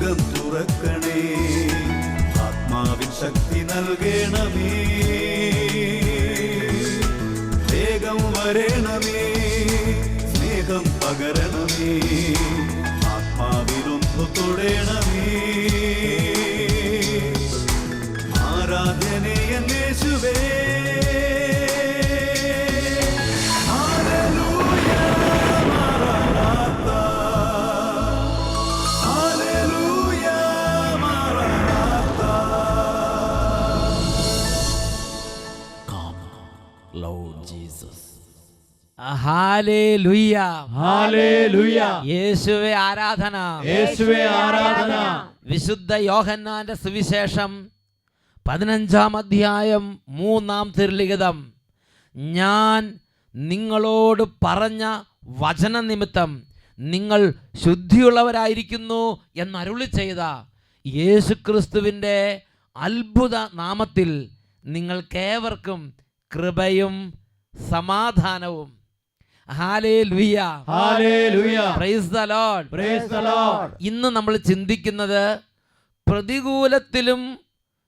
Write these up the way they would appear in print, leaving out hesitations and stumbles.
സ്വർഗം തുറക്കണേ, ആത്മാവിൻ ശക്തി നൽകണമേ, വേഗം വരണമേ, സ്നേഹം പകരണമേ, ആത്മാവിലൊന്നു തൊടണമേ, ആരാധനയെ യേശുവേ. Hallelujah, hallelujah. യേശുവേ ആരാധന, യേശുവേ ആരാധന. വിശുദ്ധ യോഹന്നാന്റെ സുവിശേഷം 15-ാം അധ്യായം 3-ാം തിരുലിഖിതം. ഞാൻ നിങ്ങളോട് പറഞ്ഞ വചന നിമിത്തം നിങ്ങൾ ശുദ്ധിയുള്ളവരായിരിക്കുന്നു എന്നരുളി ചെയ്ത യേശുക്രിസ്തുവിൻ്റെ അത്ഭുത നാമത്തിൽ നിങ്ങൾക്കേവർക്കും കൃപയും സമാധാനവും. Hallelujah, hallelujah. Price the lord, praise the Lord. ഇന്ന് നമ്മൾ ചിന്തിക്കുന്നത് പ്രതികൂലത്തിലും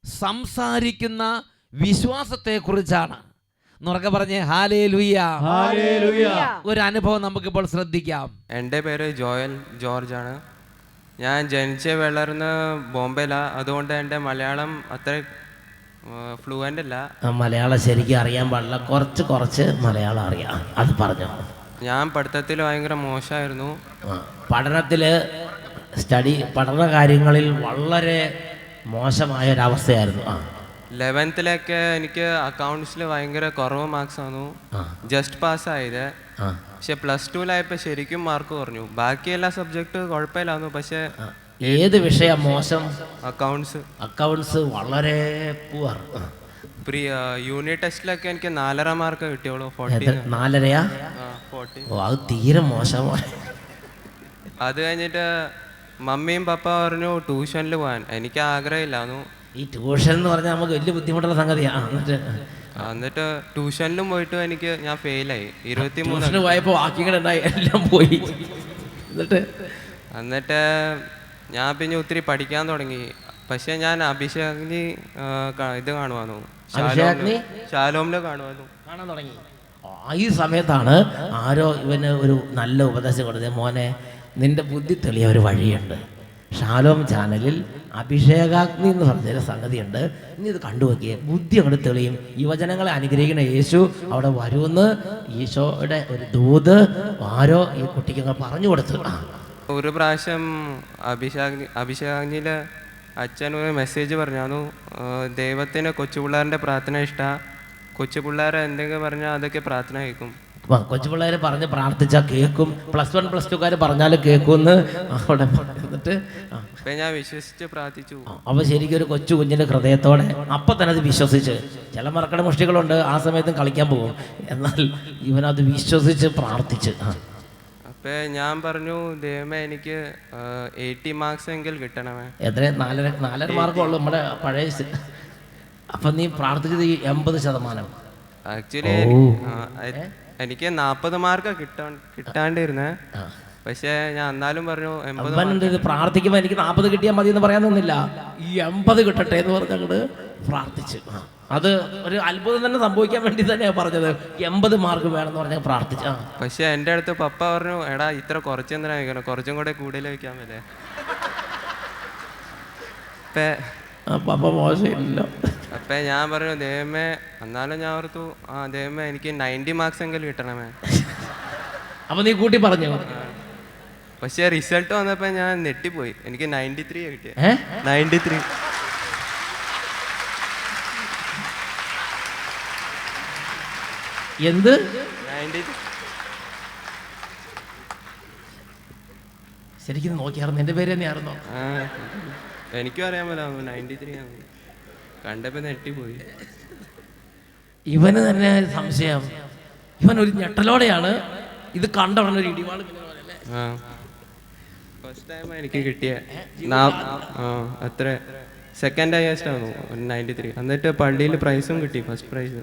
സംസാരിക്കുന്ന വിശ്വാസത്തെക്കുറിച്ചാണ്. എന്നുറക്കെ പറഞ്ഞേ ഹല്ലേലൂയ, ഹല്ലേലൂയ. ഒരു അനുഭവം നമുക്കിപ്പോൾ ശ്രദ്ധിക്കാം. എൻ്റെ പേര് ജോയൽ ജോർജ് ആണ്. ഞാൻ ജനിച്ച വളർന്ന് ബോംബെയിലാണ്. അതുകൊണ്ട് എൻ്റെ മലയാളം അത്ര ഫ്ലുവൻ്റ് അല്ല. മലയാളം ശരിക്കും അറിയാൻ പാടില്ല, കുറച്ച് മലയാളം അറിയാം. അത് പറഞ്ഞു. ഞാൻ പഠിത്തത്തിൽ ഭയങ്കര മോശമായിരുന്നു. പഠനത്തിൽ പഠന കാര്യങ്ങളിൽ വളരെ മോശമായ ഒരവസ്ഥയായിരുന്നു. 11th എനിക്ക് അക്കൗണ്ട്സിൽ ഭയങ്കര കുറവ് മാർക്സ് വന്നു. ജസ്റ്റ് പാസ്സായത്. പക്ഷെ +2 ശരിക്കും മാർക്ക് കുറഞ്ഞു. ബാക്കി എല്ലാ സബ്ജക്റ്റ് കുഴപ്പമില്ലായിരുന്നു. പക്ഷെ ഏത് വിഷയം മോശം? അക്കൗണ്ട്സ് വളരെ പുവർ. യൂണിറ്റ് ടെസ്റ്റിലൊക്കെ എനിക്ക് 4.5 മാർക്ക് കിട്ടിയോളൂ. 4.5? അത് തീരെ മോശമാണ്. അത് കഴിഞ്ഞിട്ട് മമ്മിയും പപ്പ പറഞ്ഞു ട്യൂഷനിൽ പോകാൻ. എനിക്ക് ആഗ്രഹമില്ലായിരുന്നു. ഈ ട്യൂഷൻ എന്ന് പറഞ്ഞാൽ നമുക്ക് വലിയ ബുദ്ധിമുട്ടുള്ള സംഗതിയാണ്. എന്നിട്ട് ട്യൂഷനിലും പോയിട്ട് ഞാൻ ഫെയിലായി. 23 പോയപ്പോൾ ബാക്കികളുണ്ടായി, എല്ലാം പോയി. എന്നിട്ട് ഞാൻ പിന്നെ ഒത്തിരി പഠിക്കാൻ തുടങ്ങി. പക്ഷെ ഞാൻ അഭിഷേകിനി ഇത് കാണുവാന്നു, ശാലോമില് കാണാൻ തുടങ്ങി. ഈ സമയത്താണ് ആരോ ഇവന് ഒരു നല്ല ഉപദേശം കൊടുത്തത്. മോനെ, നിന്റെ ബുദ്ധി തെളിയ ഒരു വഴിയുണ്ട്. ഷാലോം ചാനലിൽ അഭിഷേകാഗ്നി എന്ന് പറഞ്ഞൊരു സംഗതിയുണ്ട്. ഇനി ഇത് കണ്ടുനോക്കിയേ, ബുദ്ധി അങ്ങോട്ട് തെളിയും. യുവജനങ്ങളെ അനുഗ്രഹിക്കുന്ന യേശു അവിടെ വരുമെന്ന് ഈശോയുടെ ഒരു ദൂത് ആരോ ഈ കുട്ടിക്ക് പറഞ്ഞു കൊടുത്തു. ഒരു പ്രാവശ്യം അഭിഷേകാഗ്നിയില് അച്ഛൻ ഒരു മെസ്സേജ് പറഞ്ഞു, ദൈവത്തിന് കൊച്ചു പിള്ളേരുടെ പ്രാർത്ഥന ഇഷ്ടമാണ്. കൊച്ചു പിള്ളേരെ എന്തെങ്കിലും പറഞ്ഞാൽ അതൊക്കെ പ്രാർത്ഥന കേൾക്കും. കൊച്ചു പിള്ളേർ പറഞ്ഞ് പ്രാർത്ഥിച്ചാൽ കേൾക്കും. +1 +2 പറഞ്ഞാൽ കേൾക്കുമെന്ന് അവിടെ പറഞ്ഞിട്ട് ഞാൻ വിശ്വസിച്ച് പ്രാർത്ഥിച്ചു. അപ്പോൾ ശരിക്കും ഒരു കൊച്ചു കുഞ്ഞിൻ്റെ ഹൃദയത്തോടെ അപ്പം തന്നെ അത് വിശ്വസിച്ച്. ചില മറക്കട മുഷ്ടികളുണ്ട്, ആ സമയത്തും കളിക്കാൻ പോകും. എന്നാൽ ഇവനത് വിശ്വസിച്ച് പ്രാർത്ഥിച്ച്. അപ്പം ഞാൻ പറഞ്ഞു, ദൈവമേ എനിക്ക് 80 മാർക്സ് എങ്കിൽ കിട്ടണമേ. എത്ര? 4.5 മാർക്കുള്ളൂ നമ്മുടെ പഴയ. അപ്പം നീ പ്രാർത്ഥിച്ചത് 80%. ആക്ച്വലി എനിക്ക് 40 മാർക്ക് കിട്ടാണ്ടിരുന്നേ. പക്ഷേ ഞാൻ എന്നാലും പറഞ്ഞു 80. പ്രാർത്ഥിക്കുമ്പോൾ എനിക്ക് 40 കിട്ടിയാൽ മതി എന്ന് പറയാൻ നിന്നില്ല, ഈ 80 കിട്ടട്ടെ എന്ന് പറഞ്ഞങ്ങോട്ട് പ്രാർത്ഥിച്ചു. അത് ഒരു അത്ഭുതം തന്നെ സംഭവിക്കാൻ വേണ്ടി തന്നെയാണ് പറഞ്ഞത്. 80 മാർക്ക് വേണമെന്ന് പറഞ്ഞാൽ പ്രാർത്ഥിച്ചു. പക്ഷെ എൻ്റെ അടുത്ത് പപ്പ പറഞ്ഞു, എടാ ഇത്ര കുറച്ചെന്തിനാ വയ്ക്കണം, കുറച്ചും കൂടെ കൂടുതൽ വയ്ക്കാൻ പറ്റേ. പപ്പ മോശമില്ല. അപ്പം ഞാൻ പറഞ്ഞു, ദൈവമേ, എന്നാലും ഞാൻ ഓർത്തു, ദൈവമേ എനിക്ക് 90 മാർക്സ് എങ്കിലും കിട്ടണമേ. അപ്പം നീ കൂട്ടി പറഞ്ഞു. പക്ഷേ റിസൾട്ട് വന്നപ്പോൾ ഞാൻ നെട്ടിപ്പോയി. എനിക്ക് 93 കിട്ടിയ. 93. എന്ത്? 93. ശരിക്കും നോക്കിയായിരുന്നു. എൻ്റെ പേര് തന്നെയായിരുന്നോ? എനിക്കും അറിയാൻ പറ്റില്ല, 93 ആണ്. കണ്ടപ്പോൾ നെട്ടിപ്പോയി. ഇവന് തന്നെ സംശയം. ഇവൻ ഒരു ഞെട്ടലോടെയാണ് ഇത് കണ്ട ഉടനെ ഒരു ഇടിവാള്. ഫസ്റ്റ് ടൈം എനിക്ക് കിട്ടിയ അത്ര സെക്കൻഡ് ഹയസ്റ്റ് ആണു 93. എന്നിട്ട് പള്ളിയിൽ പ്രൈസും കിട്ടി, ഫസ്റ്റ് പ്രൈസ്.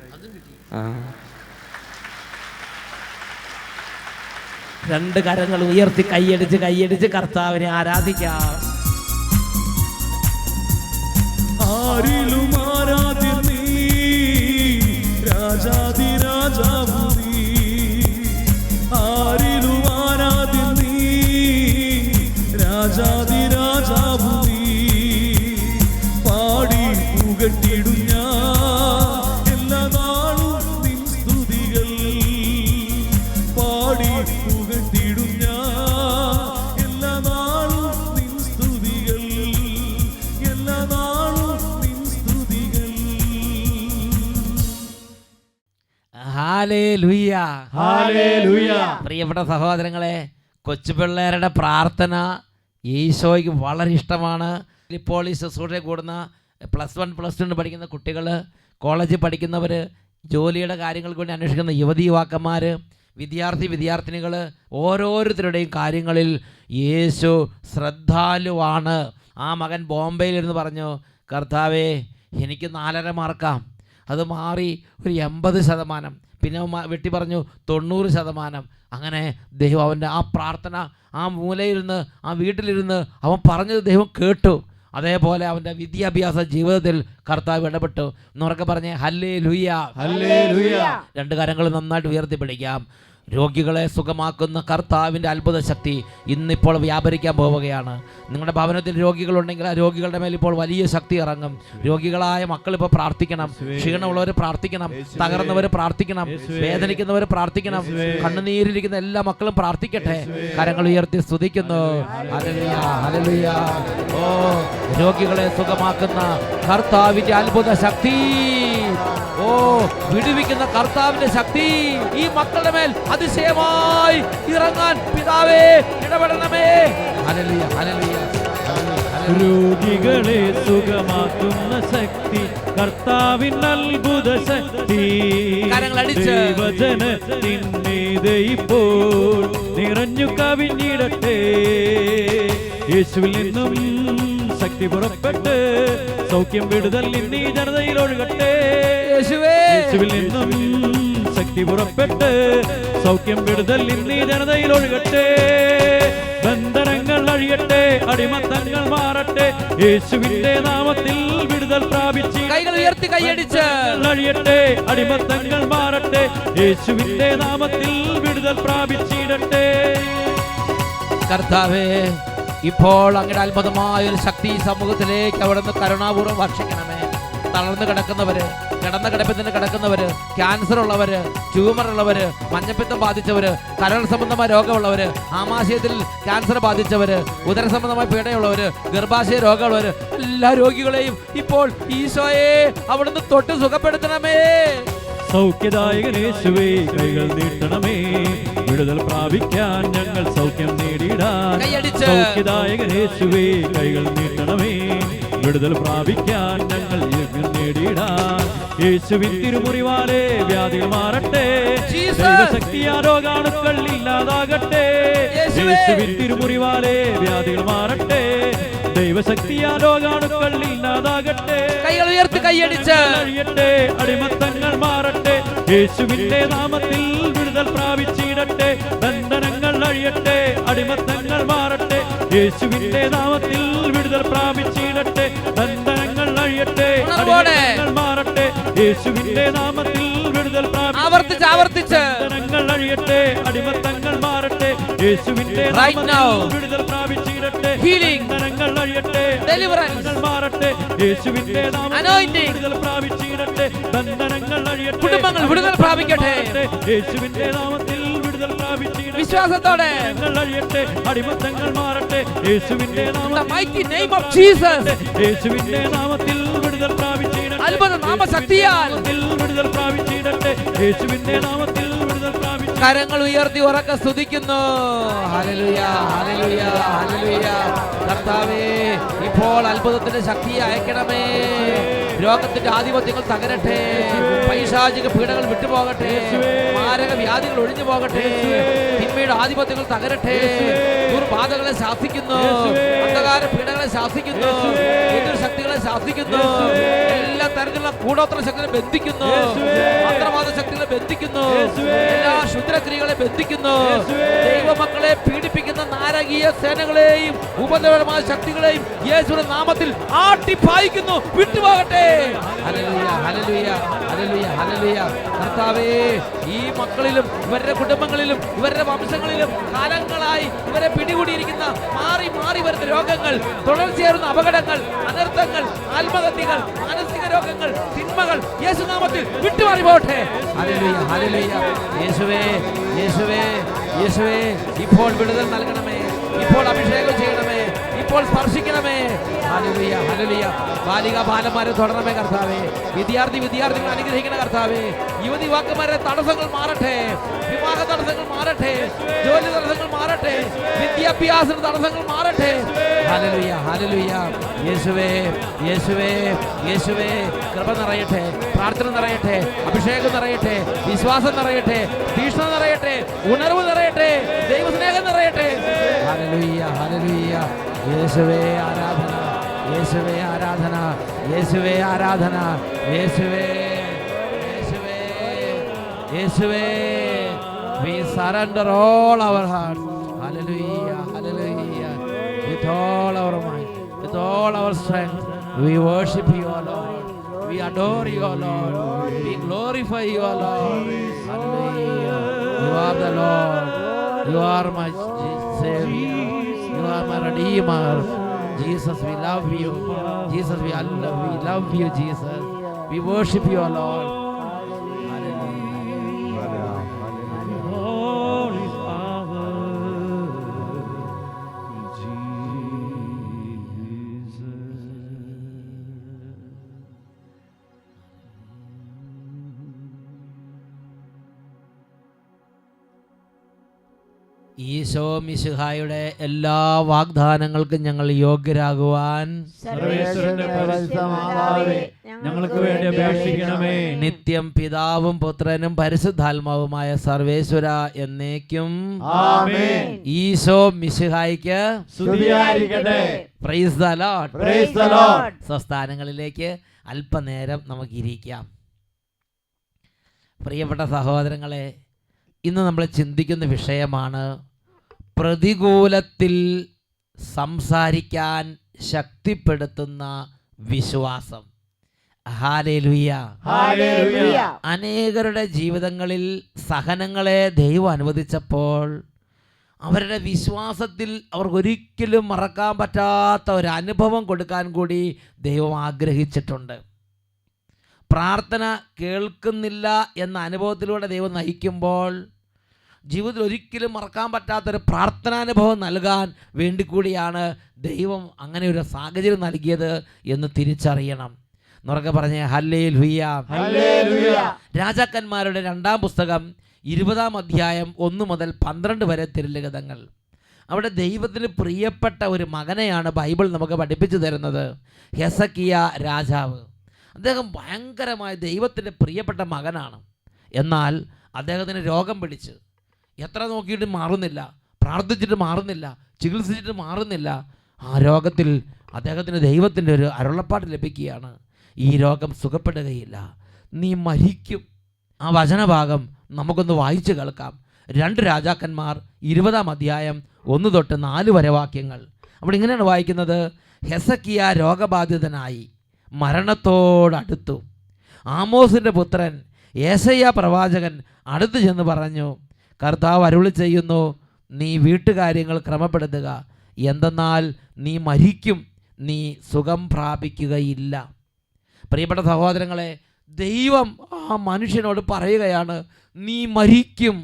രണ്ട് കരങ്ങൾ ഉയർത്തി കൈയടിച്ച് കർത്താവിനെ ആരാധിക്കാം. ആരിലും ആരാധ്യൻ നീ, രാജാധിരാജാവു നീ. ആരിലും ആരാധ്യൻ നീ, രാജാധിരാജാവു നീ. പാടി പുകട്ടിടും ഞാൻ എല്ലാ നാളും നിൻ സ്തുതികൾ. പാടി പുകട്ടിടും ഞാൻ എല്ലാ നാളും നിൻ സ്തുതികൾ. എല്ലാ നാളും നിൻ സ്തുതികൾ. ഹല്ലേലൂയ. ഹല്ലേലൂയ. പ്രിയപ്പെട്ട സഹോദരങ്ങളെ, കൊച്ചുപിള്ളേരുടെ പ്രാർത്ഥന ഈശോയ്ക്ക് വളരെ ഇഷ്ടമാണ്. ഇപ്പോൾ ഈ ശുശ്രൂഷയിൽ കൂടുന്ന +1 +2 പഠിക്കുന്ന കുട്ടികൾ, കോളേജിൽ പഠിക്കുന്നവർ, ജോലിയുടെ കാര്യങ്ങൾക്ക് വേണ്ടി അന്വേഷിക്കുന്ന യുവതി യുവാക്കന്മാർ, വിദ്യാർത്ഥിനികൾ, ഓരോരുത്തരുടെയും കാര്യങ്ങളിൽ യേശു ശ്രദ്ധാലുവാണ്. ആ മകൻ ബോംബെയിലിരുന്ന് പറഞ്ഞു, കർത്താവേ എനിക്ക് 4.5 മാർക്കാം, അത് മാറി ഒരു 80%, പിന്നെ വെട്ടി പറഞ്ഞു 90%. അങ്ങനെ ദൈവം അവൻ്റെ ആ പ്രാർത്ഥന ആ മൂലയിരുന്ന് ആ വീട്ടിലിരുന്ന് അവൻ പറഞ്ഞത് ദൈവം കേട്ടു. അതേപോലെ അവൻ്റെ വിദ്യാഭ്യാസ ജീവിതത്തിൽ കർത്താവ് ഇടപെട്ടു. എന്നുറക്കെ പറഞ്ഞേ ഹല്ലേലൂയ. ഹല്ലേലൂയ. 2 കരങ്ങൾ നന്നായിട്ട് ഉയർത്തിപ്പിടിക്കാം. രോഗികളെ സുഖമാക്കുന്ന കർത്താവിൻ്റെ അത്ഭുത ശക്തി ഇന്നിപ്പോൾ വ്യാപരിക്കാൻ പോവുകയാണ്. നിങ്ങളുടെ ഭവനത്തിൽ രോഗികളുണ്ടെങ്കിൽ ആ രോഗികളുടെ മേൽ ഇപ്പോൾ വലിയ ശക്തി ഇറങ്ങും. രോഗികളായ മക്കൾ ഇപ്പോൾ പ്രാർത്ഥിക്കണം, ക്ഷീണമുള്ളവർ പ്രാർത്ഥിക്കണം, തകർന്നവർ പ്രാർത്ഥിക്കണം, വേദനിക്കുന്നവർ പ്രാർത്ഥിക്കണം, കണ്ണുനീരിലിരിക്കുന്ന എല്ലാ മക്കളും പ്രാർത്ഥിക്കട്ടെ. കരങ്ങൾ ഉയർത്തി സ്തുതിക്കുന്നു. Hallelujah, hallelujah. ഓ, രോഗികളെ സുഖമാക്കുന്ന കർത്താവിൻ്റെ അത്ഭുത ശക്തി, ഓ വിടുവിക്കുന്ന കർത്താവിന്റെ ശക്തി ഈ മക്കളുടെ മേൽ അതിശയമായി ഇറങ്ങാൻ പിതാവേ ഇടപെടണമേ. Hallelujah, hallelujah. രോഗികളെ സുഖമാക്കുന്ന ശക്തി കർത്താവിൻ അത്ഭുത ശക്തി. ദൈവജനത്തിന്മീതെ ഇപ്പോൾ നിറഞ്ഞു കവിഞ്ഞിടട്ടെ. യേശുവിൽ നിന്നും ശക്തി പുറപ്പെട്ട് സൗഖ്യം വിടുതൽ ഇന്നീ ജനതയിൽ ഒഴുകട്ടെ. യേശുവിൽ നിന്നും ശക്തി പുറപ്പെട്ട് സൗഖ്യം വിടുതൽ ഇന്നീ ജനതയിൽ ഒഴുകട്ടെ. ബന്ധനങ്ങൾ അഴിയട്ടെ, അടിമത്തങ്ങൾ മാറട്ടെ. യേശുവിന്റെ നാമത്തിൽ വിടുതൽ പ്രാപിച്ച് കൈകൾ ഉയർത്തി കൈയടിച്ച് അഴിയട്ടെ, അടിമത്തങ്ങൾ മാറട്ടെ. യേശുവിന്റെ നാമത്തിൽ വിടുതൽ പ്രാപിച്ചിടട്ടെ. കർത്താവേ, ഇപ്പോൾ അങ്ങയുടെ അത്ഭുതമായ ഒരു ശക്തി സമൂഹത്തിലേക്ക് അവിടുന്ന് കരുണാപൂർവ്വം വർഷിക്കണമേ. തളർന്ന് കിടക്കുന്നവര്, കിടന്ന കിടപ്പിന് കിടക്കുന്നവര്, ക്യാൻസർ ഉള്ളവര്, ട്യൂമർ ഉള്ളവര്, മഞ്ഞപ്പിത്തം ബാധിച്ചവര്, കരൾ സംബന്ധമായ രോഗമുള്ളവര്, ആമാശയത്തിൽ ക്യാൻസർ ബാധിച്ചവര്, ഉദര സംബന്ധമായ പീഡയുള്ളവര്, ഗർഭാശയ രോഗമുള്ളവര്, എല്ലാ രോഗികളെയും ഇപ്പോൾ ഈശോയെ അവിടുന്ന് തൊട്ട് സുഖപ്പെടുത്തണമേ. സൗഖ്യദായകനേശുവേ കൈകൾ നീട്ടണമേ. വിടുതൽ പ്രാപിക്കാൻ ഞങ്ങൾ സൗഖ്യം നേടിയിടാൻ. സൗഖ്യദായകനേശുവേ കൈകൾ നീട്ടണമേ. വിടുതൽ പ്രാപിക്കാൻ ഞങ്ങൾ യജ്ഞം നേടിയിടാൻ. യേശുവിൻ തിരുമുറിവാലെ വ്യാധികൾ മാറട്ടെ. ദൈവശക്തിയാ രോഗാണുക്കൾ ഇല്ലാതാകട്ടെ. യേശുവിൻ തിരുമുറിവാലെ വ്യാധികൾ മാറട്ടെ. ദൈവശക്തിയാ രോഗാണുക്കൾ ഇല്ലാതാകട്ടെ. കൈകൾ ഉയർത്തി കൈയടിച്ച് അഴിയട്ടെ, അടിമത്തങ്ങൾ മാറട്ടെ. യേശുവിന്റെ നാമത്തിൽ വിടുതൽ പ്രാപിച്ചിടട്ടെ. ബന്ധനങ്ങൾ അഴിയട്ടെ, അടിമത്തങ്ങൾ മാറട്ടെ. യേശുവിന്റെ നാമത്തിൽ വിടുതൽ പ്രാപിച്ചിടട്ടെ. ബന്ധനങ്ങൾ അഴിയട്ടെ, അടിമത്തങ്ങൾ മാറട്ടെ. യേശുവിന്റെ നാമത്തിൽ വിടുതൽ ആവർത്തിച്ച് ബന്ധനങ്ങൾ അഴിയട്ടെ, അടിമത്തങ്ങൾ മാറട്ടെ. യേശുവിന്റെ നാമത്തിൽ വിടുതൽ പ്രാപിച്ചിടട്ടെ. ബന്ധനങ്ങൾ അഴിയട്ടെ, ഡെലിവറൻസ് മാറട്ടെ. യേശുവിന്റെ നാമത്തിൽ വിടുതൽ പ്രാപിച്ചിടട്ടെ. ബന്ധനങ്ങൾ അഴിയട്ടെ, കുടുംബങ്ങൾ വിടുതൽ പ്രാപിക്കട്ടെ. യേശുവിന്റെ നാമത്തിൽ വിടുതൽ പ്രാപിച്ചിടട്ടെ. വിശ്വാസത്തോടെ അഴിയട്ടെ, അടിമത്തങ്ങൾ മാറട്ടെ. യേശുവിന്റെ യേശുവിന്റെ നാമത്തിൽ വിടുതൽ പ്രാപിച്ചിടട്ടെ. അത്ഭുത നാമശക്തിയാൽ വിടുതൽ പ്രാപിച്ചിടട്ടെ. യേശുവിന്റെ നാമത്തിൽ വിടുതൽ പ്രാപിച്ചിടട്ടെ. കരങ്ങൾ ഉയർത്തി ഉറക്കെ സ്തുതിക്കുന്നു. Hallelujah, hallelujah, hallelujah. കർത്താവേ, ഇപ്പോൾ അത്ഭുതത്തിന്റെ ശക്തി അയക്കണമേ. രോഗത്തിന്റെ ആധിപത്യങ്ങൾ തകരട്ടെ. പൈശാചിക പീഡകൾ വിട്ടുപോകട്ടെ. മാരക വ്യാധികൾ ഒഴിഞ്ഞു പോകട്ടെ. തിന്മയുടെ ആധിപത്യങ്ങൾ തകരട്ടെ. ദുർബാധകളെ ശാസിക്കുന്നു. അന്ധകാര പീഡകളെ ശാസിക്കുന്നു. എതിർ ശക്തികളെ ശാസിക്കുന്നു. എല്ലാം തരത്തിലുള്ള കൂടോത്ര ശക്തികളെ ബന്ധിക്കുന്നു, മന്ത്രവാദ ശക്തികളെ ബന്ധിക്കുന്നു, എല്ലാ ക്ഷുദ്രക്രിയകളെ ബന്ധിക്കുന്നു. ദൈവമക്കളെ പീഡിപ്പിക്കുന്ന നാരകീയ സേനകളെയും ഉപദ്രവമായ ശക്തികളെയും യേശുവിന്റെ നാമത്തിൽ ആട്ടിപ്പായിക്കുന്നു. വിട്ടുപോകട്ടെ. Hallelujah, hallelujah, hallelujah, hallelujah. കർത്താവേ, ഈ മക്കളിലും ഇവരുടെ കുടുംബങ്ങളിലും ഇവരുടെ വംശങ്ങളിലും കാലങ്ങളായി ഇവരെ പിടികൂടിയിരിക്കുന്ന മാറി മാറി വരുന്ന രോഗങ്ങൾ, തുടർച്ചയായിരുന്ന അപകടങ്ങൾ, അനർത്ഥങ്ങൾ, ആത്മഹത്യകൾ, മാനസിക രോഗങ്ങൾ, തിന്മകൾ യേശുനാമത്തിൽ വിട്ടുമാറി പോകട്ടെ. Hallelujah, hallelujah. യേശുവേ, യേശുവേ, യേശുവേ, ഇപ്പോൾ വിടുതൽ നൽകണമേ, ഇപ്പോൾ അഭിഷേകം ചെയ്യണമേ, ഇപ്പോൾ സ്പർശിക്കണമേ. Hallelujah, hallelujah. ബാലിക ബാലന്മാരെ തുടരണമേ കർത്താവേ. വിദ്യാർത്ഥികളെ അനുഗ്രഹിക്കണ കർത്താവേ. യുവതിവാക്കന്മാരെ തടസ്സങ്ങൾ മാറട്ടെ, വിവാഹ തടസ്സങ്ങൾ മാറട്ടെ, ജോലി തടസ്സങ്ങൾ മാറട്ടെ, വിദ്യാഭ്യാസ തടസ്സങ്ങൾ മാറട്ടെ. Hallelujah, hallelujah. യേശുവേ, യേശുവേ, യേശുവേ, കൃപ നിറയട്ടെ, പ്രാർത്ഥന നിറയട്ടെ, അഭിഷേകം നിറയട്ടെ, വിശ്വാസം നിറയട്ടെ, തീഷ്ണത നിറയട്ടെ, ഉണർവ് നിറയട്ടെ, ദൈവസ്നേഹം നിറയട്ടെ. Hallelujah, hallelujah. യേശുവേ ആരാധന, യേശുവേ ആരാധന, യേശുവേ ആരാധന, യേശുവേ, യേശുവേ, യേശുവേ. We surrender all our hearts. Hallelujah, hallelujah. With all our might, with all our strength, we worship you, O Lord. We adore you, O Lord. We glorify you, O Lord. Hallelujah. You are the Lord. You are my Savior. You are my Redeemer. Jesus, we love you. Jesus, we love you, Jesus. We worship you, O Lord. Isho മിശിഹായുടെ എല്ലാ വാഗ്ദാനങ്ങൾക്കും ഞങ്ങൾ യോഗ്യരാകുവാൻ ഞങ്ങൾക്ക് വേണ്ടി അപേക്ഷിക്കണമേ. നിത്യം പിതാവും പുത്രനും പരിശുദ്ധാത്മാവുമായ സർവേശ്വര എന്നേക്കും ഈശോ മിശിഹായ്ക്ക് സ്തുതിയായിരിക്കട്ടെ. Praise the lord, praise the lord. സ്വസ്ഥാനങ്ങളിലേക്ക് അല്പനേരം നമുക്ക് ഇരിക്കാം. പ്രിയപ്പെട്ട സഹോദരങ്ങളെ, ഇന്ന് നമ്മൾ ചിന്തിക്കുന്ന വിഷയമാണ് പ്രതികൂലത്തിൽ സംസാരിക്കാൻ ശക്തിപ്പെടുത്തുന്ന വിശ്വാസം. Hallelujah, hallelujah. അനേകരുടെ ജീവിതങ്ങളിൽ സഹനങ്ങളെ ദൈവം അനുവദിച്ചപ്പോൾ അവരുടെ വിശ്വാസത്തിൽ അവർക്കൊരിക്കലും മറക്കാൻ പറ്റാത്ത ഒരു അനുഭവം കൊടുക്കാൻ കൂടി ദൈവം ആഗ്രഹിച്ചിട്ടുണ്ട്. പ്രാർത്ഥന കേൾക്കുന്നില്ല എന്ന അനുഭവത്തിലൂടെ ദൈവം നയിക്കുമ്പോൾ ജീവിതത്തിൽ ഒരിക്കലും മറക്കാൻ പറ്റാത്തൊരു പ്രാർത്ഥനാനുഭവം നൽകാൻ വേണ്ടി കൂടിയാണ് ദൈവം അങ്ങനെ ഒരു സാഹചര്യം നൽകിയത് എന്ന് തിരിച്ചറിയണം. എന്നുറക്കെ പറഞ്ഞേ ഹല്ലേലൂയ, ഹല്ലേലൂയ. രാജാക്കന്മാരുടെ 2-ാം പുസ്തകം 20-ാം അധ്യായം 1 മുതൽ 12 വരെ തിരുലിഖിതങ്ങൾ. അവിടെ ദൈവത്തിന് പ്രിയപ്പെട്ട ഒരു മകനെയാണ് ബൈബിൾ നമുക്ക് പഠിപ്പിച്ചു തരുന്നത്. ഹെസക്കിയ രാജാവ്. അദ്ദേഹം ഭയങ്കരമായ ദൈവത്തിൻ്റെ പ്രിയപ്പെട്ട മകനാണ്. എന്നാൽ അദ്ദേഹത്തിന് രോഗം പിടിച്ച് എത്ര നോക്കിയിട്ടും മാറുന്നില്ല, പ്രാർത്ഥിച്ചിട്ട് മാറുന്നില്ല, ചികിത്സിച്ചിട്ട് മാറുന്നില്ല. ആ രോഗത്തിൽ അദ്ദേഹത്തിന് ദൈവത്തിൻ്റെ ഒരു അരുളപ്പാട് ലഭിക്കുകയാണ്. ഈ രോഗം സുഖപ്പെടുകയില്ല, നീ മരിക്കും. ആ വചനഭാഗം നമുക്കൊന്ന് വായിച്ച് കേൾക്കാം. 2 രാജാക്കന്മാർ 20-ാം അധ്യായം 1 തൊട്ട് 4 വരെ വാക്യങ്ങൾ. അവിടെ ഇങ്ങനെയാണ് വായിക്കുന്നത്. ഹെസക്കിയ രോഗബാധിതനായി മരണത്തോടടുത്തു. ആമോസിൻ്റെ പുത്രൻ യേശയ്യ പ്രവാചകൻ അടുത്ത് ചെന്ന് പറഞ്ഞു, കർത്താവ് അരുളി ചെയ്യുന്നു, നീ വീട്ടുകാര്യങ്ങൾ ക്രമപ്പെടുത്തുക, എന്തെന്നാൽ നീ മരിക്കും, നീ സുഖം പ്രാപിക്കുകയില്ല. പ്രിയപ്പെട്ട സഹോദരങ്ങളെ, ദൈവം ആ മനുഷ്യനോട് പറയുകയാണ്, നീ മരിക്കും,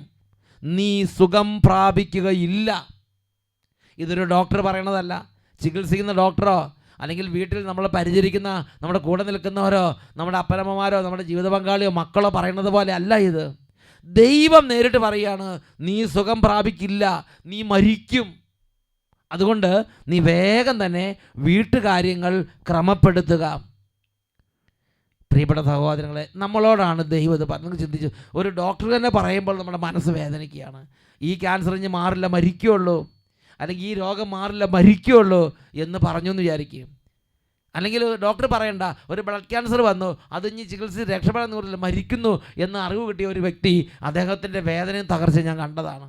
നീ സുഖം പ്രാപിക്കുകയില്ല. ഇതൊരു ഡോക്ടർ പറയണതല്ല, ചികിത്സിക്കുന്ന ഡോക്ടറോ അല്ലെങ്കിൽ വീട്ടിൽ നമ്മൾ പരിചരിക്കുന്ന നമ്മുടെ കൂടെ നിൽക്കുന്നവരോ നമ്മുടെ അപ്പനമ്മമാരോ നമ്മുടെ ജീവിത പങ്കാളിയോ മക്കളോ പറയുന്നത് പോലെ അല്ല ഇത്. ദൈവം നേരിട്ട് പറയുകയാണ്, നീ സുഖം പ്രാപിക്കില്ല, നീ മരിക്കും. അതുകൊണ്ട് നീ വേഗം തന്നെ വീട്ടുകാര്യങ്ങൾ ക്രമപ്പെടുത്തുക. പ്രിയപ്പെട്ട സഹോദരങ്ങളെ, നമ്മളോടാണ് ദൈവം ഇത് പറഞ്ഞു. ചിന്തിച്ചു, ഒരു ഡോക്ടർ തന്നെ പറയുമ്പോൾ നമ്മുടെ മനസ്സ് വേദനിക്കുകയാണ്. ഈ ക്യാൻസർ ഇനി മാറില്ല, മരിക്കുകയുള്ളൂ, അല്ലെങ്കിൽ ഈ രോഗം മാറില്ല, മരിക്കുകയുള്ളൂ എന്ന് പറഞ്ഞു എന്ന് വിചാരിക്കും. അല്ലെങ്കിൽ ഡോക്ടർ പറയണ്ട ഒരു ബ്ലഡ് ക്യാൻസർ വന്നു, അത് ഇനി ചികിത്സിച്ച് രക്ഷപ്പെടാൻ നൂറില്ല, മരിക്കുന്നു എന്ന് അറിവ് കിട്ടിയ ഒരു വ്യക്തി, അദ്ദേഹത്തിൻ്റെ വേദനയും തകർച്ചയും ഞാൻ കണ്ടതാണ്.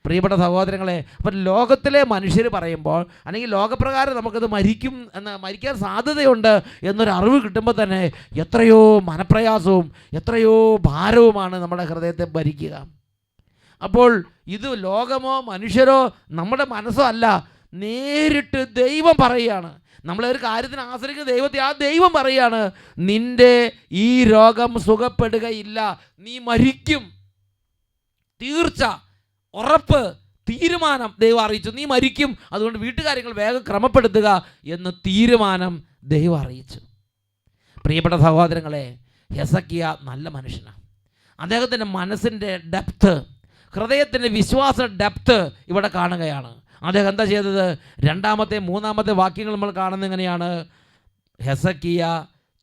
പ്രിയപ്പെട്ട സഹോദരങ്ങളെ, അപ്പം ലോകത്തിലെ മനുഷ്യർ പറയുമ്പോൾ അല്ലെങ്കിൽ ലോകപ്രകാരം നമുക്കത് മരിക്കാൻ സാധ്യതയുണ്ട് എന്നൊരു അറിവ് കിട്ടുമ്പോൾ തന്നെ എത്രയോ മനപ്രയാസവും എത്രയോ ഭാരവുമാണ് നമ്മുടെ ഹൃദയത്തെ ഭരിക്കുക. അപ്പോൾ ഇത് ലോകമോ മനുഷ്യരോ നമ്മുടെ മനസ്സോ അല്ല, നേരിട്ട് ദൈവം പറയുകയാണ്. നമ്മളൊരു കാര്യത്തിന് ആശ്രയിക്കുന്ന ദൈവത്തെ, ആ ദൈവം പറയുകയാണ്, നിന്റെ ഈ രോഗം സുഖപ്പെടുകയില്ല, നീ മരിക്കും. തീർച്ച, ഉറപ്പ്, തീരുമാനം ദൈവം അറിയിച്ചു, നീ മരിക്കും. അതുകൊണ്ട് വീട്ടുകാര്യങ്ങൾ വേഗം ക്രമപ്പെടുത്തുക എന്ന് തീരുമാനം ദൈവം അറിയിച്ചു. പ്രിയപ്പെട്ട സഹോദരങ്ങളെ, ഹെസക്കിയ നല്ല മനുഷ്യനാണ്. അദ്ദേഹത്തിൻ്റെ മനസ്സിൻ്റെ ഡെപ്ത്, ഹൃദയത്തിൻ്റെ വിശ്വാസ ഡെപ്ത് ഇവിടെ കാണുകയാണ്. അദ്ദേഹം എന്താ ചെയ്തത്? 2-ാമത്തെ 3-ാമത്തെ വാക്യങ്ങൾ നമ്മൾ കാണുന്നത് എങ്ങനെയാണ്? ഹെസക്കിയ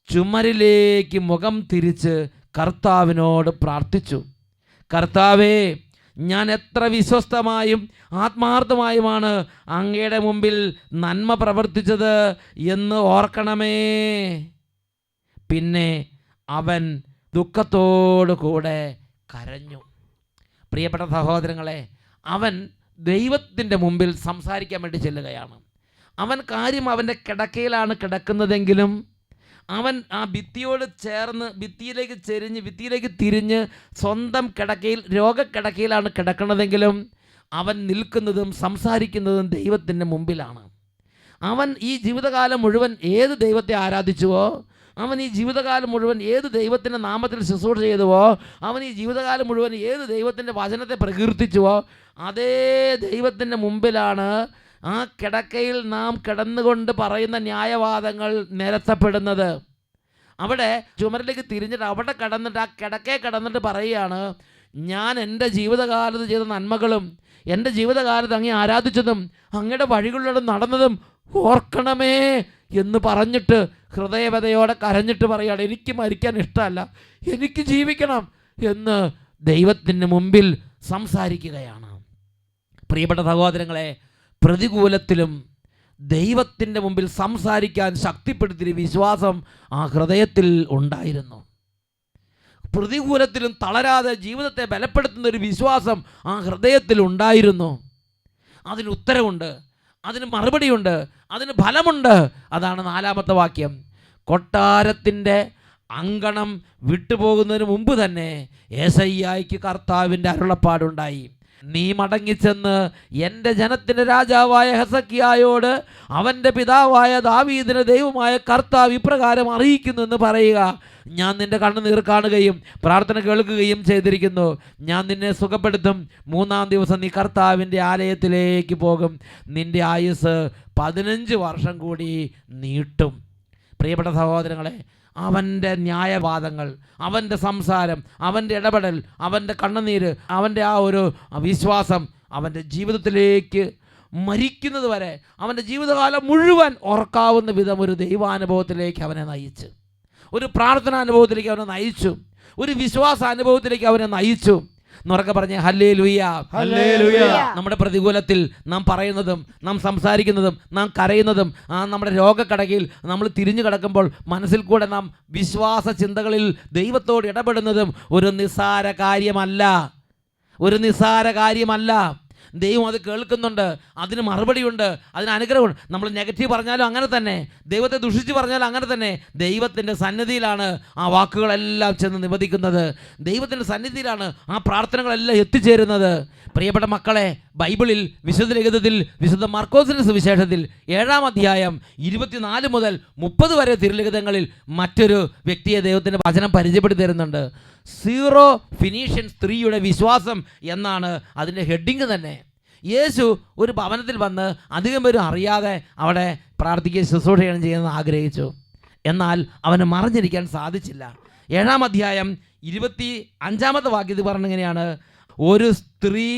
ചുമരിലേക്ക് മുഖം തിരിച്ച് കർത്താവിനോട് പ്രാർത്ഥിച്ചു. കർത്താവേ, ഞാൻ എത്ര വിശ്വസ്തമായും ആത്മാർത്ഥമായുമാണ് അങ്ങയുടെ മുമ്പിൽ നന്മ പ്രവർത്തിച്ചത് എന്ന് ഓർക്കണമേ. പിന്നെ അവൻ ദുഃഖത്തോടു കൂടെ കരഞ്ഞു. പ്രിയപ്പെട്ട സഹോദരങ്ങളെ, അവൻ ദൈവത്തിൻ്റെ മുമ്പിൽ സംസാരിക്കാൻ വേണ്ടി ചെല്ലുകയാണ്. അവൻ കാര്യം അവൻ്റെ കിടക്കയിലാണ് കിടക്കുന്നതെങ്കിലും അവൻ ആ ഭിത്തിയോട് ചേർന്ന് ഭിത്തിയിലേക്ക് തിരിഞ്ഞ് സ്വന്തം കിടക്കയിൽ, രോഗക്കിടക്കയിലാണ് കിടക്കുന്നതെങ്കിലും അവൻ നിൽക്കുന്നതും സംസാരിക്കുന്നതും ദൈവത്തിൻ്റെ മുമ്പിലാണ്. അവൻ ഈ ജീവിതകാലം മുഴുവൻ ഏത് ദൈവത്തെ ആരാധിച്ചുവോ, അവൻ ഈ ജീവിതകാലം മുഴുവൻ ഏത് ദൈവത്തിൻ്റെ നാമത്തിൽ ശുശ്രൂഷ ചെയ്തുവോ, അവൻ ഈ ജീവിതകാലം മുഴുവൻ ഏത് ദൈവത്തിൻ്റെ വചനത്തെ പ്രകീർത്തിച്ചുവോ, അതേ ദൈവത്തിൻ്റെ മുമ്പിലാണ് ആ കിടക്കയിൽ നാം കിടന്നുകൊണ്ട് പറയുന്ന ന്യായവാദങ്ങൾ നിരത്തപ്പെടുന്നത്. അവിടെ ചുമരിലേക്ക് തിരിഞ്ഞിട്ട് അവിടെ കിടന്നിട്ട് ആ കിടക്കയെ കിടന്നിട്ട് പറയുകയാണ്, ഞാൻ എൻ്റെ ജീവിതകാലത്ത് ചെയ്ത നന്മകളും എൻ്റെ ജീവിതകാലത്ത് അങ്ങേ ആരാധിച്ചതും അങ്ങയുടെ വഴികളിലൂടെ നടന്നതും ഓർക്കണമേ എന്ന് പറഞ്ഞിട്ട് ഹൃദയവതയോടെ കരഞ്ഞിട്ട് പറയുകയാണ്, എനിക്ക് മരിക്കാൻ ഇഷ്ടമല്ല, എനിക്ക് ജീവിക്കണം എന്ന് ദൈവത്തിൻ്റെ മുമ്പിൽ സംസാരിക്കുകയാണ്. പ്രിയപ്പെട്ട സഹോദരങ്ങളെ, പ്രതികൂലത്തിലും ദൈവത്തിൻ്റെ മുമ്പിൽ സംസാരിക്കാൻ ശക്തിപ്പെടുത്തിയ വിശ്വാസം ആ ഹൃദയത്തിൽ ഉണ്ടായിരുന്നു. പ്രതികൂലത്തിലും തളരാതെ ജീവിതത്തെ ബലപ്പെടുത്തുന്ന ഒരു വിശ്വാസം ആ ഹൃദയത്തിൽ ഉണ്ടായിരുന്നു. അതിന് ഉത്തരവുണ്ട്, അതിന് മറുപടിയുണ്ട്, അതിന് ഫലമുണ്ട്. അതാണ് 4-ാമത്തെ വാക്യം. കൊട്ടാരത്തിൻ്റെ അങ്കണം വിട്ടുപോകുന്നതിന് മുമ്പ് തന്നെ യെശയ്യായ്ക്ക് കർത്താവിൻ്റെ അരുളപ്പാടുണ്ടായി. നീ മടങ്ങിച്ചെന്ന് എൻ്റെ ജനത്തിൻ്റെ രാജാവായ ഹെസക്കിയായോട് അവൻ്റെ പിതാവായ ദാവീദിന് ദൈവമായ കർത്താവ് ഇപ്രകാരം അറിയിക്കുന്നു എന്ന് പറയുക, ഞാൻ നിൻ്റെ കണ്ണുനീർ കാണുകയും പ്രാർത്ഥന കേൾക്കുകയും ചെയ്തിരിക്കുന്നു. ഞാൻ നിന്നെ സുഖപ്പെടുത്തും. 3-ാം ദിവസം നീ കർത്താവിൻ്റെ ആലയത്തിലേക്ക് പോകും. നിൻ്റെ ആയുസ് 15 വർഷം കൂടി നീട്ടും. പ്രിയപ്പെട്ട സഹോദരങ്ങളെ, അവൻ്റെ ന്യായവാദങ്ങൾ, അവൻ്റെ സംസാരം, അവൻ്റെ ഇടപെടൽ, അവൻ്റെ കണ്ണുനീര്, അവൻ്റെ ആ ഒരു വിശ്വാസം അവൻ്റെ ജീവിതത്തിലേക്ക് മരിക്കുന്നത് വരെ, അവൻ്റെ ജീവിതകാലം മുഴുവൻ ഓർക്കാവുന്ന വിധം ഒരു ദൈവാനുഭവത്തിലേക്ക് അവനെ നയിച്ചു, ഒരു പ്രാർത്ഥനാനുഭവത്തിലേക്ക് അവനെ നയിച്ചു, ഒരു വിശ്വാസാനുഭവത്തിലേക്ക് അവനെ നയിച്ചു. എന്നുറക്കെ പറഞ്ഞേ ഹല്ലേലൂയ, ഹല്ലേലൂയ. നമ്മുടെ പ്രതികൂലത്തിൽ നാം പറയുന്നതും നാം സംസാരിക്കുന്നതും നാം കരയുന്നതും നമ്മുടെ രോഗക്കടകയിൽ നമ്മൾ തിരിഞ്ഞു കിടക്കുമ്പോൾ മനസ്സിൽ കൂടെ നാം വിശ്വാസ ചിന്തകളിൽ ദൈവത്തോട് ഇടപെടുന്നതും ഒരു നിസ്സാര കാര്യമല്ല. ദൈവം അത് കേൾക്കുന്നുണ്ട്, അതിന് മറുപടിയുണ്ട്, അതിന് അനുഗ്രഹമുണ്ട്. നമ്മൾ നെഗറ്റീവ് പറഞ്ഞാലും അങ്ങനെ തന്നെ, ദൈവത്തെ ദുഷിച്ച് പറഞ്ഞാലും അങ്ങനെ തന്നെ. ദൈവത്തിൻ്റെ സന്നിധിയിലാണ് ആ വാക്കുകളെല്ലാം ചെന്ന് നിവദിക്കുന്നത്. ദൈവത്തിൻ്റെ സന്നിധിയിലാണ് ആ പ്രാർത്ഥനകളെല്ലാം എത്തിച്ചേരുന്നത്. പ്രിയപ്പെട്ട മക്കളെ, ബൈബിളിൽ വിശുദ്ധ ലിഖിതത്തിൽ വിശുദ്ധ മർക്കോസിൻ്റെ സുവിശേഷത്തിൽ 7-ാം അധ്യായം 24 മുതൽ 30 വരെ തിരുലിഖിതങ്ങളിൽ മറ്റൊരു വ്യക്തിയെ ദൈവത്തിൻ്റെ വചനം പരിചയപ്പെടുത്തി തരുന്നുണ്ട്. സീറോ ഫിനീഷ്യൻ സ്ത്രീയുടെ വിശ്വാസം എന്നാണ് അതിൻ്റെ ഹെഡിങ് തന്നെ. യേശു ഒരു ഭവനത്തിൽ വന്ന് അധികം പേരും അറിയാതെ അവിടെ പ്രാർത്ഥിക്കുകയും ശുശ്രൂഷ ചെയ്യുന്നത് ആഗ്രഹിച്ചു. എന്നാൽ അവന് മറിഞ്ഞിരിക്കാൻ സാധിച്ചില്ല. 7-ാം അധ്യായം 25-ാമത്തെ വാക്യത്തിൽ പറഞ്ഞിങ്ങനെയാണ്, ഒരു സ്ത്രീ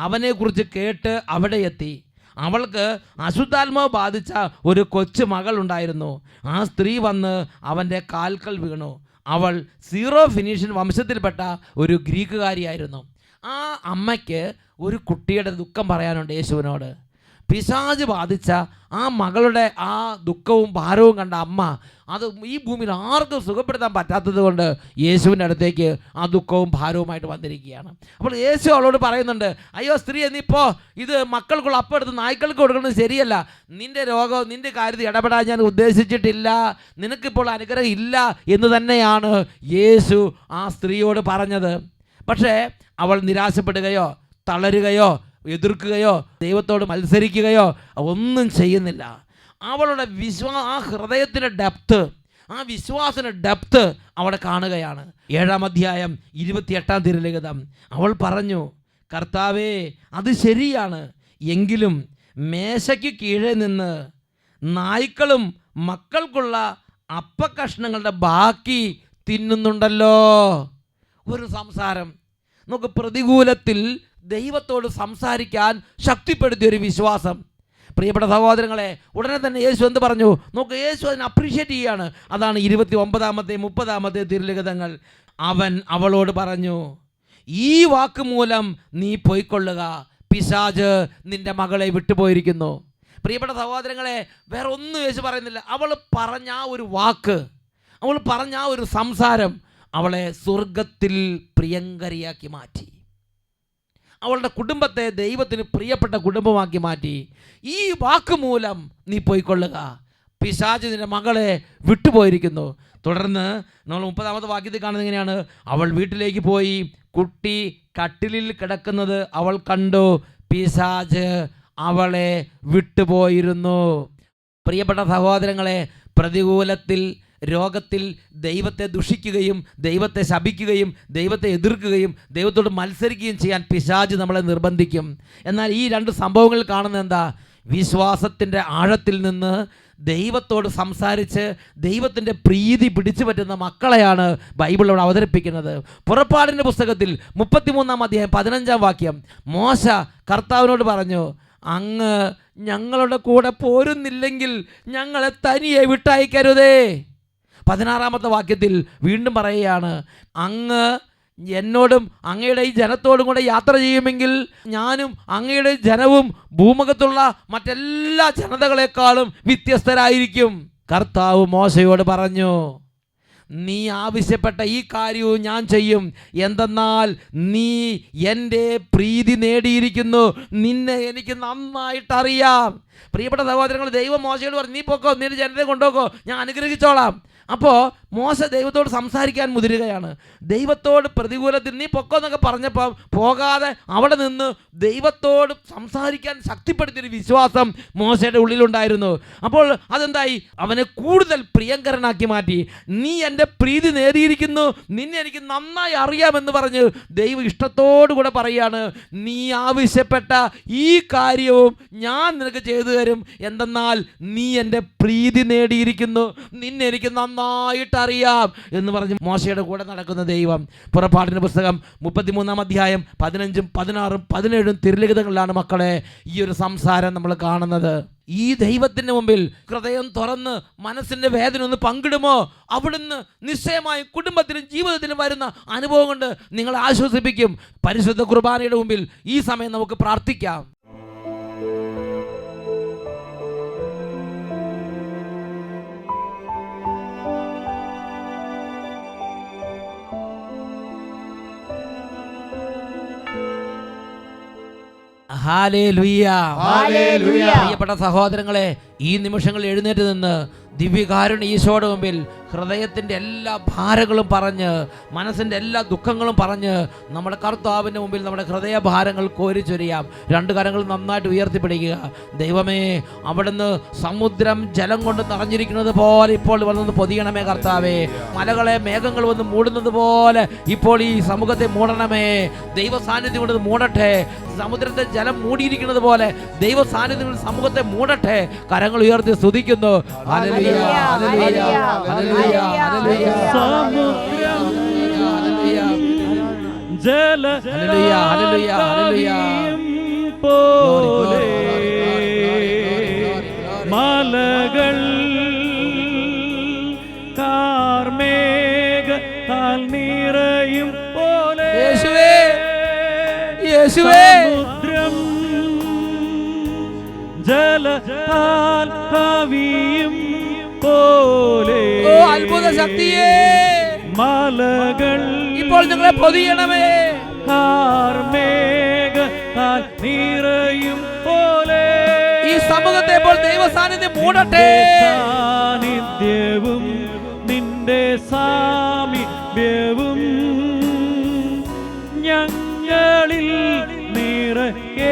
അവനെക്കുറിച്ച് കേട്ട് അവിടെ എത്തി. അവൾക്ക് അശുദ്ധാത്മാവ് ബാധിച്ച ഒരു കൊച്ചു മകൾ ഉണ്ടായിരുന്നു. ആ സ്ത്രീ വന്ന് അവൻ്റെ കാൽക്കൽ വീണു. അവൾ സീറോ ഫിനീഷ്യൻ വംശത്തിൽപ്പെട്ട ഒരു ഗ്രീക്കുകാരിയായിരുന്നു. ആ അമ്മയ്ക്ക് ഒരു കുട്ടിയുടെ ദുഃഖം പറയാനുണ്ട് യേശുവിനോട്. പിശാച് ബാധിച്ച ആ മകളുടെ ആ ദുഃഖവും ഭാരവും കണ്ട അമ്മ അത് ഈ ഭൂമിയിൽ ആർക്കും സുഖപ്പെടുത്താൻ പറ്റാത്തത് കൊണ്ട് യേശുവിൻ്റെ അടുത്തേക്ക് ആ ദുഃഖവും ഭാരവുമായിട്ട് വന്നിരിക്കുകയാണ്. അപ്പോൾ യേശു അവളോട് പറയുന്നുണ്ട്, അയ്യോ സ്ത്രീ, നീപ്പോൾ ഇത് മക്കൾക്കുള്ള അപ്പം എടുത്ത് നായ്ക്കൾക്ക് കൊടുക്കുന്നത് ശരിയല്ല. നിൻ്റെ രോഗം, നിൻ്റെ കാര്യത്തിൽ ഇടപെടാൻ ഞാൻ ഉദ്ദേശിച്ചിട്ടില്ല, നിനക്കിപ്പോൾ അനുഗ്രഹം ഇല്ല എന്ന് തന്നെയാണ് യേശു ആ സ്ത്രീയോട് പറഞ്ഞത്. പക്ഷേ അവൾ നിരാശപ്പെടുകയോ തളരുകയോ എതിർക്കുകയോ ദൈവത്തോട് മത്സരിക്കുകയോ ഒന്നും ചെയ്യുന്നില്ല. അവളുടെ ആ ഹൃദയത്തിൻ്റെ ഡെപ്ത്, ആ വിശ്വാസത്തിൻ്റെ ഡെപ്ത് അവിടെ കാണുകയാണ്. 7-ാം അധ്യായം 28-ാം തിരുലിഖിതം. അവൾ പറഞ്ഞു, കർത്താവേ, അത് ശരിയാണ്, എങ്കിലും മേശയ്ക്ക് കീഴെ നിന്ന് നായ്ക്കളും മക്കൾക്കുള്ള അപ്പക്കഷ്ണങ്ങളുടെ ബാക്കി തിന്നുന്നുണ്ടല്ലോ. ഒരു സംസാരം. നമുക്ക് പ്രതികൂലത്തിൽ ദൈവത്തോട് സംസാരിക്കാൻ ശക്തിപ്പെടുത്തിയൊരു വിശ്വാസം. പ്രിയപ്പെട്ട സഹോദരങ്ങളെ, ഉടനെ തന്നെ യേശു എന്ത് പറഞ്ഞു നോക്ക്? യേശു അതിനെ അപ്രീഷിയേറ്റ് ചെയ്യുകയാണ്. അതാണ് 29-ാമത്തെ 30-ാമത്തെ തിരുലിഖിതങ്ങൾ. അവൻ അവളോട് പറഞ്ഞു, ഈ വാക്ക് മൂലം നീ പോയിക്കൊള്ളുക, പിശാച് നിന്റെ മകളെ വിട്ടുപോയിരിക്കുന്നു. പ്രിയപ്പെട്ട സഹോദരങ്ങളെ, വേറെ ഒന്നും യേശു പറയുന്നില്ല. അവൾ പറഞ്ഞ ആ ഒരു വാക്ക്, അവൾ പറഞ്ഞ ആ ഒരു സംസാരം അവളെ സ്വർഗത്തിൽ പ്രിയങ്കരിയാക്കി മാറ്റി. അവളുടെ കുടുംബത്തെ ദൈവത്തിന് പ്രിയപ്പെട്ട കുടുംബമാക്കി മാറ്റി. ഈ വാക്ക് മൂലം നീ പോയിക്കൊള്ളുക, പിശാച് നിന്റെ മകളെ വിട്ടുപോയിരിക്കുന്നു. തുടർന്ന് നമ്മൾ 30-ാമത്തെ വാക്യത്തിൽ കാണുന്നത് എങ്ങനെയാണ്? അവൾ വീട്ടിലേക്ക് പോയി കുട്ടി കട്ടിലിൽ കിടക്കുന്നത് അവൾ കണ്ടു, പിശാച് അവളെ വിട്ടുപോയിരുന്നു. പ്രിയപ്പെട്ട സഹോദരങ്ങളെ, പ്രതികൂലത്തിൽ, രോഗത്തിൽ ദൈവത്തെ ദുഷിക്കുകയും ദൈവത്തെ ശപിക്കുകയും ദൈവത്തെ എതിർക്കുകയും ദൈവത്തോട് മത്സരിക്കുകയും ചെയ്യാൻ പിശാച് നമ്മളെ നിർബന്ധിക്കും. എന്നാൽ ഈ രണ്ട് സംഭവങ്ങൾ കാണുന്നത് എന്താ? വിശ്വാസത്തിൻ്റെ ആഴത്തിൽ നിന്ന് ദൈവത്തോട് സംസാരിച്ച് ദൈവത്തിൻ്റെ പ്രീതി പിടിച്ചു പറ്റുന്ന മക്കളെയാണ് ബൈബിളിലൂടെ അവതരിപ്പിക്കുന്നത്. പുറപ്പാടിൻ്റെ പുസ്തകത്തിൽ 33-ാം അധ്യായം 15-ാം വാക്യം, മോശ കർത്താവിനോട് പറഞ്ഞു, അങ്ങ് ഞങ്ങളുടെ കൂടെ പോരുന്നില്ലെങ്കിൽ ഞങ്ങളെ തനിയെ വിട്ടയക്കരുതേ. 16-ാമത്തെ വാക്യത്തിൽ വീണ്ടും പറയുകയാണ്, അങ്ങ് എന്നോടും അങ്ങയുടെ ഈ ജനത്തോടും കൂടെ യാത്ര ചെയ്യുമെങ്കിൽ ഞാനും അങ്ങയുടെ ജനവും ഭൂമുഖത്തുള്ള മറ്റെല്ലാ ജനതകളെക്കാളും വ്യത്യസ്തരായിരിക്കും. കർത്താവ് മോശയോട് പറഞ്ഞു, നീ ആവശ്യപ്പെട്ട ഈ കാര്യവും ഞാൻ ചെയ്യും, എന്തെന്നാൽ നീ എൻ്റെ പ്രീതി നേടിയിരിക്കുന്നു, നിന്നെ എനിക്ക് നന്നായിട്ടറിയാം. പ്രിയപ്പെട്ട സഹോദരങ്ങൾ, ദൈവം മോശയോട് പറഞ്ഞു, നീ പൊക്കോ, നിന്റെ ജനത്തെ കൊണ്ടുപോക്കോ, ഞാൻ അനുഗ്രഹിച്ചോളാം. അപ്പോൾ മോശ ദൈവത്തോട് സംസാരിക്കാൻ മുതിരുകയാണ്. ദൈവത്തോട് പ്രതികൂലത്തിൽ നീ പൊക്കോ എന്നൊക്കെ പറഞ്ഞപ്പോൾ പോകാതെ അവിടെ നിന്ന് ദൈവത്തോട് സംസാരിക്കാൻ ശക്തിപ്പെടുത്തിയൊരു വിശ്വാസം മോശയുടെ ഉള്ളിലുണ്ടായിരുന്നു. അപ്പോൾ അതെന്തായി? അവനെ കൂടുതൽ പ്രിയങ്കരനാക്കി മാറ്റി. നീ എൻ്റെ പ്രീതി നേടിയിരിക്കുന്നു, നിന്നെ എനിക്ക് നന്നായി അറിയാമെന്ന് പറഞ്ഞ് ദൈവം ഇഷ്ടത്തോടു കൂടെ പറയുകയാണ്, നീ ആവശ്യപ്പെട്ട ഈ കാര്യവും ഞാൻ നിനക്ക് ചെയ്തു തരും, എന്തെന്നാൽ നീ എൻ്റെ പ്രീതി നേടിയിരിക്കുന്നു, നിന്നെ എനിക്ക് നന്നായിട്ട് അറിയാം എന്ന് പറഞ്ഞ് മോശയുടെ കൂടെ നടക്കുന്ന ദൈവം. പുറപ്പാടിൻ്റെ പുസ്തകം 33-ാം അധ്യായം 15-ഉം 16-ഉം 17-ഉം തിരുലിഖിതങ്ങളിലാണ് മക്കളെ ഈ ഒരു സംസാരം നമ്മൾ കാണുന്നത്. ഈ ദൈവത്തിൻ്റെ മുമ്പിൽ ഹൃദയം തുറന്ന് മനസ്സിൻ്റെ വേദന ഒന്ന് പങ്കിടുമോ? അവിടുന്ന് നിശ്ചയമായും കുടുംബത്തിലും ജീവിതത്തിലും വരുന്ന അനുഭവം കൊണ്ട് നിങ്ങളെ ആശ്വസിപ്പിക്കും. പരിശുദ്ധ കുർബാനയുടെ മുമ്പിൽ ഈ സമയം നമുക്ക് പ്രാർത്ഥിക്കാം. ഹല്ലേലൂയ. പ്രിയപ്പെട്ട സഹോദരങ്ങളെ, ഈ നിമിഷങ്ങൾ എഴുന്നേറ്റ് നിന്ന് ദിവ്യകാരുണ്യ ഈശോയുടെ മുമ്പിൽ ഹൃദയത്തിൻ്റെ എല്ലാ ഭാരങ്ങളും പറഞ്ഞ് മനസ്സിൻ്റെ എല്ലാ ദുഃഖങ്ങളും പറഞ്ഞ് നമ്മുടെ കർത്താവിൻ്റെ മുമ്പിൽ നമ്മുടെ ഹൃദയഭാരങ്ങൾ കോരിച്ചൊരിയാം. രണ്ട് കരങ്ങൾ നന്നായിട്ട് ഉയർത്തിപ്പിടിക്കുക. ദൈവമേ, അവിടുന്ന് സമുദ്രം ജലം കൊണ്ട് നിറഞ്ഞിരിക്കുന്നത് പോലെ ഇപ്പോൾ വന്നത് പൊതിയണമേ കർത്താവേ. മലകളെ മേഘങ്ങൾ വന്ന് മൂടുന്നത് പോലെ ഇപ്പോൾ ഈ സമൂഹത്തെ മൂടണമേ. ദൈവ സാന്നിധ്യം കൊണ്ട് മൂടട്ടെ. സമുദ്രത്തെ ജലം മൂടിയിരിക്കുന്നത് പോലെ ദൈവ സാന്നിധ്യം കൊണ്ട് സമൂഹത്തെ മൂടട്ടെ. കരങ്ങൾ ഉയർത്തി സ്തുതിക്കുന്നു. Hallelujah, hallelujah, hallelujah, hallelujah. സമുദ്രം ജല ഹല്ലേലൂയ, ഹല്ലേലൂയ, ഹല്ലേലൂയ പോലെ മലകൾ കാർമേഘത്താൽ നിറയും പോലെ യേശുവേ, യേശുവേ, സമുദ്രം ജലത്താൽ കവിയും പോലെ ഓ അത്ഭുത ശക്തിയെ മലകൾ ഇപ്പോൾ ഞങ്ങളെ പൊതിയണമേ. കാർമേഘത്താൽ നിറയും പോലെ ഈ സമൂഹത്തെ ഇപ്പോൾ ദൈവ സാന്നിധ്യം മൂടട്ടെ. സാന്നിധ്യവും നിന്റെ സാമീപ്യവും ഞങ്ങളിൽ നിറയ്ക്കണമേ.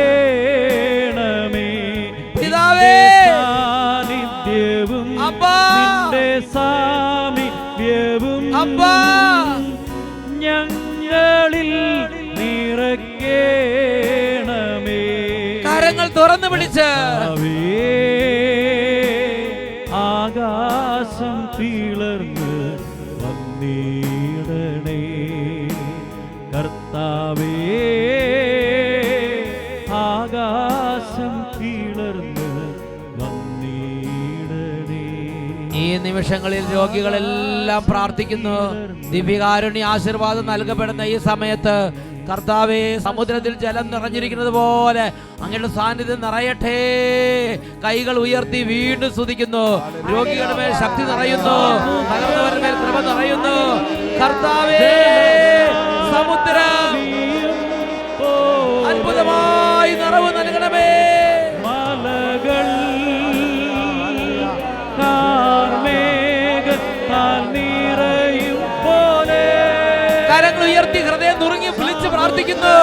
പിതാവേ സാന്നിധ്യവും അപ്പാ നിന്റെ സാമീപ്യവും അപ്പാ ഞങ്ങളിൽ നിറയ്ക്കണമേ. കരങ്ങൾ തുറന്നു പിടിച്ച് ആകാശം പിളർന്ന് വന്നിടണേ കർത്താവേ. ആകാശം പിളർന്ന് വന്നിടണേ. ഈ നിമിഷങ്ങളിൽ രോഗികളെല്ലാം പ്രാർത്ഥിക്കുന്നു. ദിവ്യകാരുണ്യ ആശീർവാദം നൽകപ്പെടുന്ന ഈ സമയത്ത് കർത്താവേ, സമുദ്രത്തിൽ ജലം നിറഞ്ഞിരിക്കുന്നത് പോലെ അങ്ങയുടെ സാന്നിധ്യം നിറയട്ടെ. കൈകൾ ഉയർത്തി വീണ്ടും സ്തുതിക്കുന്നു. രോഗികളുടെ മേൽ ശക്തി നിറയുന്നു, തകർന്നവരുടെ മേൽ കൃപ നിറയുന്നു. കർത്താവേ, സമുദ്രം അത്ഭുതമായി നിറവ് നൽകണമേ. മലകൾ കാർമേഘത്താൽ നിറയും പോലെ കരങ്ങൾ ഉയർത്തി ഹൃദയം നുറുങ്ങി വിളിച്ച് പ്രാർത്ഥിക്കുന്നു.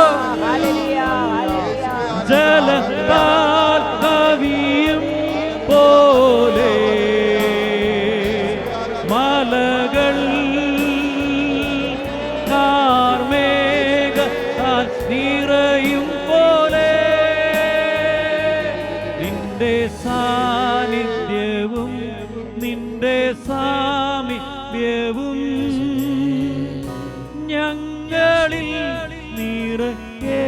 ജലത്താൽ കവിയും പോലെ മലകൾ കാർമേഘത്താൽ നിറയും പോലെ നിന്റെ സാന്നിധ്യവും നിന്റെ സാമീപ്യവും ഞങ്ങളിൽ നിറയ്ക്കണമേ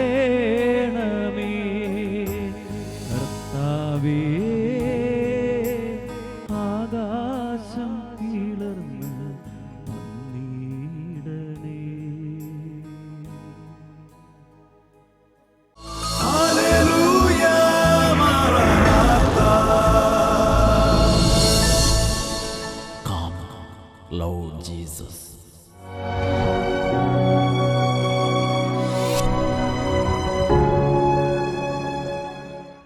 കർത്താവേ. ആകാശം പിളർന്ന് വന്നിടണേ. Come, Lord Jesus.